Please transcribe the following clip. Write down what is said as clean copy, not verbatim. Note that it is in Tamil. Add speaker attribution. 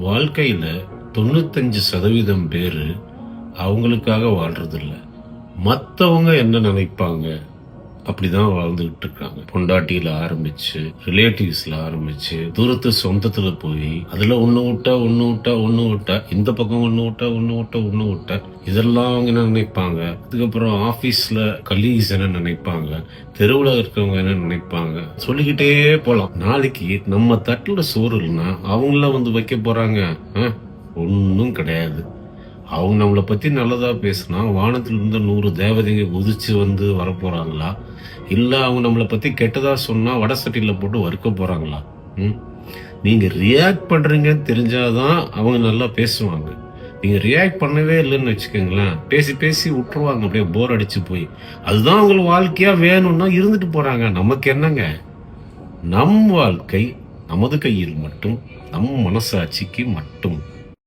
Speaker 1: வாழ்க்கையில 95% பேரு அவங்களுக்காக வாழ்றதில்ல. மத்தவங்க என்ன நினைப்பாங்க அப்படிதான் வாழ்ந்துகிட்டு இருக்காங்க. பொண்டாட்டியில ஆரம்பிச்சு, ரிலேட்டிவ்ஸ்ல ஆரம்பிச்சு, தூரத்து சொந்தத்துல போய், அதுல ஒண்ணு விட்டா, இந்த பக்கம் ஒண்ணு விட்டா, இதெல்லாம் அவங்க என்ன நினைப்பாங்க. அதுக்கப்புறம் ஆபீஸ்ல கலீக்ஸ் என்ன நினைப்பாங்க, தெருவுல இருக்கவங்க என்ன நினைப்பாங்க, சொல்லிக்கிட்டே போலாம். நாளைக்கு நம்ம தட்டுல சோறு இல்லைன்னா அவங்கள வந்து வைக்க போறாங்க? ஒன்னும் கிடையாது. அவங்க நம்மளை பத்தி நல்லதா பேசினா வானத்துல இருந்து 100 தேவதைங்க குதிச்சு வந்து வரப்போறாங்களா, இல்ல அவங்க நம்மளை பத்தி கெட்டதா சொன்னா வடை சட்டியில போட்டு வறுக்க போறாங்களா? ம்? நீங்க ரியாக்ட் பண்றீங்கன்னு தெரிஞ்சாதான் அவங்க நல்லா பேசுவாங்க. நீங்க ரியாக்ட் பண்ணவே இல்லைன்னு வச்சுக்கோங்களேன், பேசி பேசி விட்டுருவாங்க, அப்படியே போர் அடிச்சு போய். அதுதான் அவங்களுக்கு வாழ்க்கையா வேணும்னா இருந்துட்டு போறாங்க. நமக்கு என்னங்க? நம் வாழ்க்கை நமது கையில் மட்டும், நம் மனசாட்சிக்கு மட்டும்.